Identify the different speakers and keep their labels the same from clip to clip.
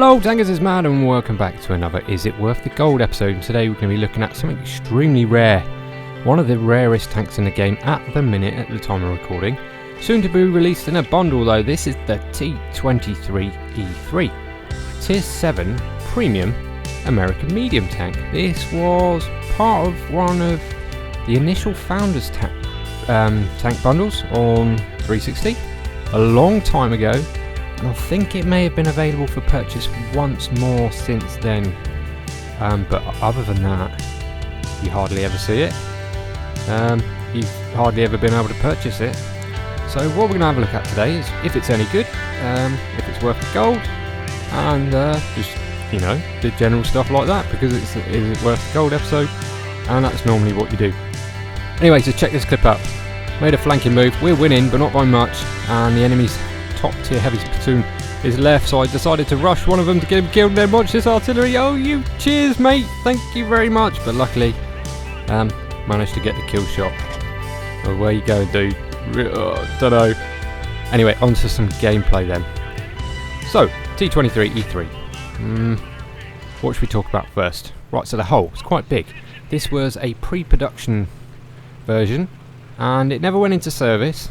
Speaker 1: Hello Tankers, it's Mad and welcome back to another Is It Worth the Gold episode. And today we're going to be looking at something extremely rare. One of the rarest tanks in the game at the minute at the time of recording. Soon to be released in a bundle though. This is the T23E3 Tier 7 Premium American Medium Tank. This was part of one of the initial Founders tank bundles on 360 a long time ago. And I think it may have been available for purchase once more since then, but other than that, you hardly ever see it. You've hardly ever been able to purchase it. So what we're going to have a look at today is if it's any good, if it's worth the gold, and just, you know, the general stuff like that, because it's Is It Worth the Gold episode, and that's normally what you do. Anyway, so check this clip out. Made a flanking move, we're winning, but not by much, and the enemy's top tier heavy platoon is left, so I decided to rush one of them to get him killed and then watch this artillery. Oh, you cheers, mate, thank you very much. But luckily managed to get the kill shot. Oh, where you going, dude? Don't know. Anyway, on to some gameplay then. So T23E3, what should we talk about first? Right, so the hull is quite big. This was a pre-production version and it never went into service.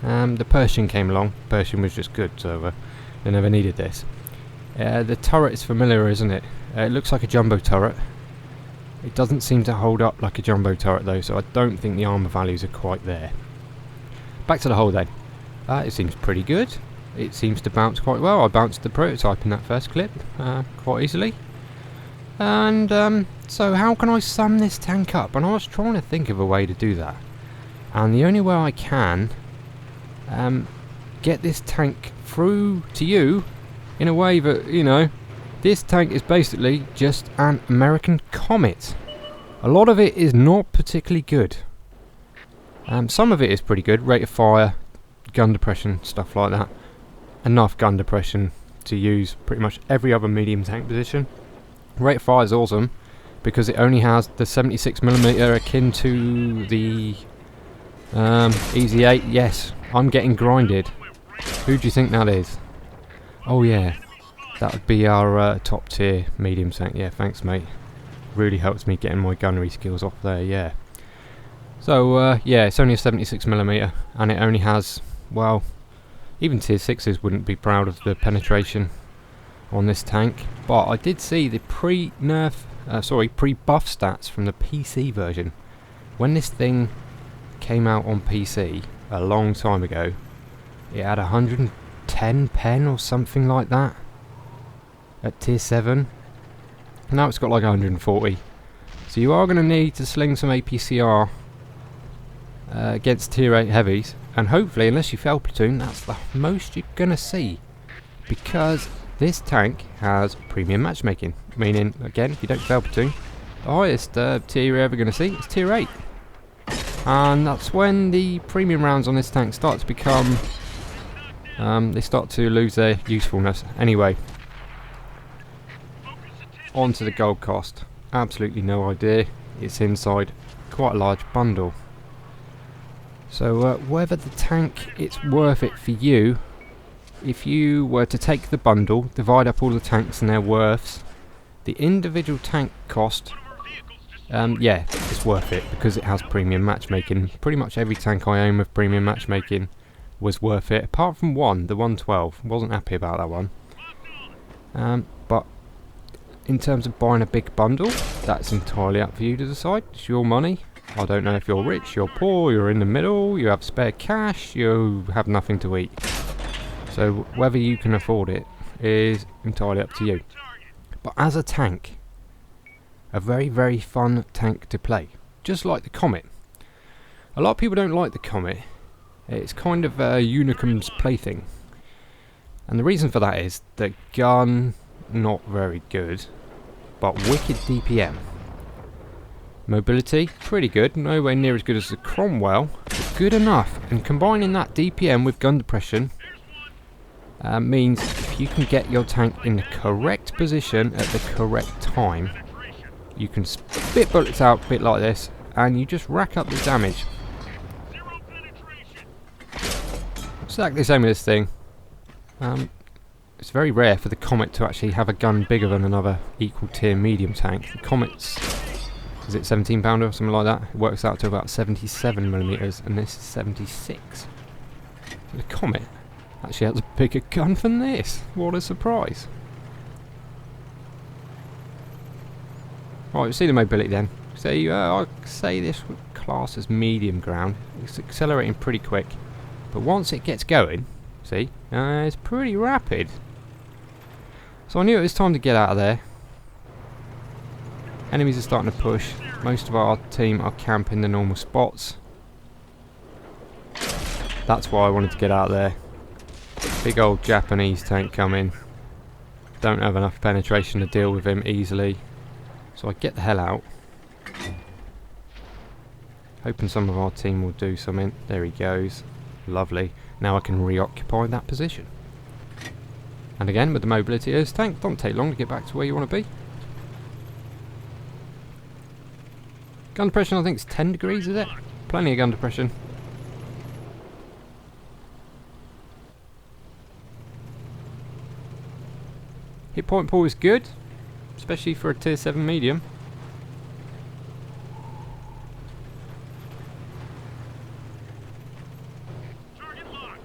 Speaker 1: The Pershing came along. Pershing was just good, so they never needed this. The turret is familiar, isn't it? It looks like a jumbo turret. It doesn't seem to hold up like a jumbo turret though, so I don't think the armour values are quite there. Back to the hull then. It seems pretty good. It seems to bounce quite well. I bounced the prototype in that first clip quite easily. And so how can I sum this tank up? And I was trying to think of a way to do that. And the only way I can get this tank through to you in a way that, you know, this tank is basically just an American Comet. A lot of it is not particularly good. Some of it is pretty good, rate of fire, gun depression, stuff like that. Enough gun depression to use pretty much every other medium tank position. Rate of fire is awesome because it only has the 76mm akin to the Easy 8. Yes, I'm getting grinded. Who do you think that is? Oh yeah, that would be our top tier medium tank. Yeah, thanks mate. Really helps me getting my gunnery skills off there, yeah. So yeah, it's only a 76mm and it only has, well, even tier 6s wouldn't be proud of the penetration on this tank. But I did see the pre-buff stats from the PC version. When this thing came out on PC a long time ago, it had 110 pen or something like that at tier 7. Now it's got like 140. So you are going to need to sling some APCR against tier 8 heavies, and hopefully, unless you fail platoon, that's the most you're going to see, because this tank has premium matchmaking, meaning again, if you don't fail platoon, the highest tier you're ever going to see is tier 8. And that's when the premium rounds on this tank start to become, they start to lose their usefulness. Anyway, on to the gold cost. Absolutely no idea. It's inside quite a large bundle. So whether the tank, it's worth it for you, if you were to take the bundle, divide up all the tanks and their worths, the individual tank cost, yeah, it's worth it because it has premium matchmaking. Pretty much every tank I own with premium matchmaking was worth it, apart from one, the 112. Wasn't happy about that one. But in terms of buying a big bundle, that's entirely up for you to decide. It's your money. I don't know if you're rich, you're poor, you're in the middle, you have spare cash, you have nothing to eat. So whether you can afford it is entirely up to you. But as a tank, a very, very fun tank to play. Just like the Comet. A lot of people don't like the Comet. It's kind of a Unicum's plaything. And the reason for that is the gun, not very good, but wicked DPM. Mobility, pretty good. Nowhere near as good as the Cromwell, but good enough. And combining that DPM with gun depression means if you can get your tank in the correct position at the correct time, you can spit bullets out a bit like this and you just rack up the damage. Exactly the same with this thing. It's very rare for the Comet to actually have a gun bigger than another equal tier medium tank. The Comet's, is it 17 pounder or something like that? It works out to about 77mm, and this is 76. The Comet actually has a bigger gun than this. What a surprise. Right, we'll see the mobility then. So I'll say this class as medium ground. It's accelerating pretty quick, but once it gets going, see, it's pretty rapid. So I knew it was time to get out of there. Enemies are starting to push. Most of our team are camping the normal spots. That's why I wanted to get out there. Big old Japanese tank coming. Don't have enough penetration to deal with him easily. So I get the hell out. Hoping some of our team will do something. There he goes. Lovely. Now I can reoccupy that position. And again, with the mobility of this tank, don't take long to get back to where you want to be. Gun depression, I think it's 10 degrees, is it? Plenty of gun depression. Hit point pull is good, especially for a tier 7 medium.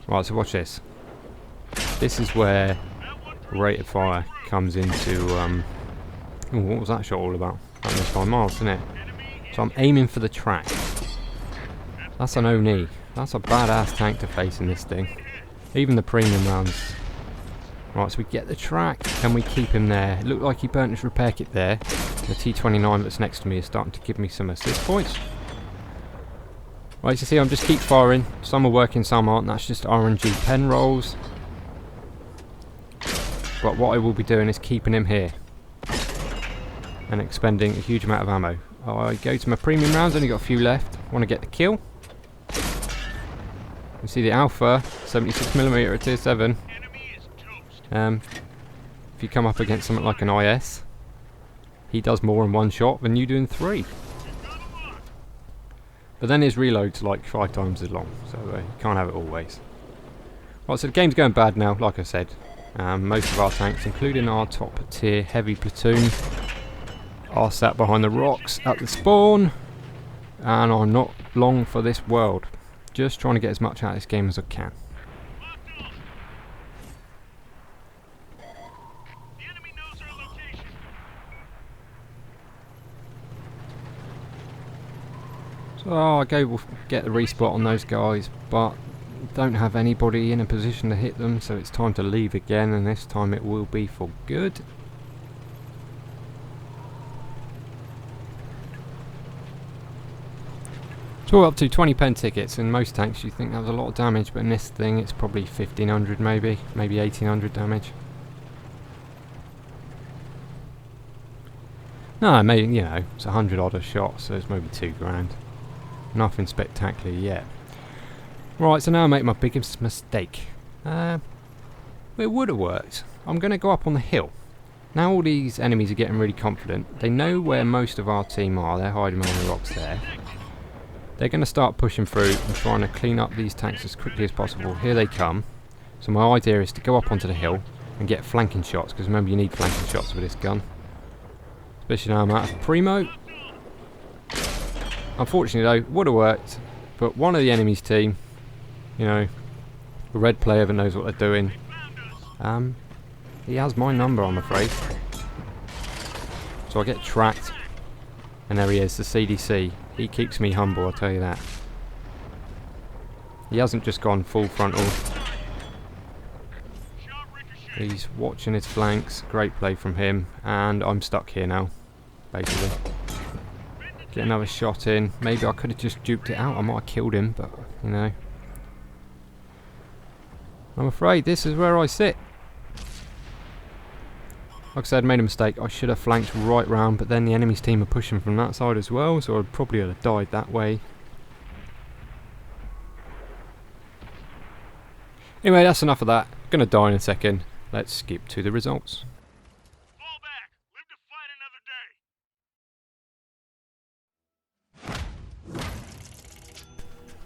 Speaker 1: Right, so watch this. This is where rate of fire comes into, ooh, what was that shot all about? That missed by miles, isn't it? So I'm aiming for the track. That's an Oni. That's a badass tank to face in this thing. Even the premium rounds. Right, so we get the track and we keep him there. It looked like he burnt his repair kit there. The T29 that's next to me is starting to give me some assist points. Right, so see, I'm just keep firing. Some are working, some aren't. That's just RNG pen rolls. But what I will be doing is keeping him here and expending a huge amount of ammo. I go to my premium rounds, only got a few left. Want to get the kill. You see the Alpha, 76mm at tier 7. If you come up against something like an IS, he does more in one shot than you do in 3. But then his reload's like 5 times as long, so you can't have it always. Right, so the game's going bad now, like I said. Most of our tanks, including our top tier heavy platoon, are sat behind the rocks at the spawn, and I'm not long for this world. Just trying to get as much out of this game as I can. So I go, we'll get the respot on those guys, but don't have anybody in a position to hit them, so it's time to leave again, and this time it will be for good. So we're up to 20 pen tickets. In most tanks you think that was a lot of damage, but in this thing it's probably 1500 maybe 1800 damage. No, maybe, you know, it's 100 odd a shot, so it's maybe 2 grand. Nothing spectacular yet. Right, so now I make my biggest mistake. It would have worked. I'm going to go up on the hill. Now all these enemies are getting really confident. They know where most of our team are. They're hiding behind the rocks there. They're going to start pushing through and trying to clean up these tanks as quickly as possible. Here they come. So my idea is to go up onto the hill and get flanking shots, because remember, you need flanking shots with this gun. Especially now I'm out of primo. Unfortunately though, would have worked, but one of the enemy's team, you know, a red player that knows what they're doing, he has my number, I'm afraid. So I get tracked, and there he is, the CDC. He keeps me humble, I'll tell you that. He hasn't just gone full frontal. He's watching his flanks. Great play from him, and I'm stuck here now, basically. Get another shot in. Maybe I could have just duped it out. I might have killed him, but, you know. I'm afraid this is where I sit. Like I said, made a mistake. I should have flanked right round, but then the enemy's team are pushing from that side as well, so I'd probably have died that way. Anyway, that's enough of that. Gonna die in a second. Let's skip to the results.
Speaker 2: Fall back. Live to fight another day.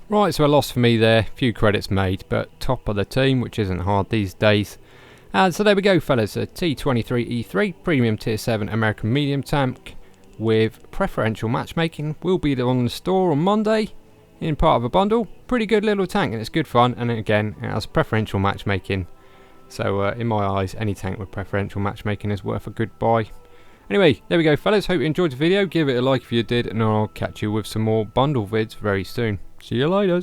Speaker 1: Right, so a loss for me there. Few credits made, but top of the team, which isn't hard these days. And so there we go, fellas, a T23E3 Premium Tier 7 American Medium Tank with preferential matchmaking will be on the store on Monday in part of a bundle. Pretty good little tank, and it's good fun, and again it has preferential matchmaking, so in my eyes any tank with preferential matchmaking is worth a good buy. Anyway, there we go, fellas. Hope you enjoyed the video. Give it a like if you did, and I'll catch you with some more bundle vids very soon. See you later.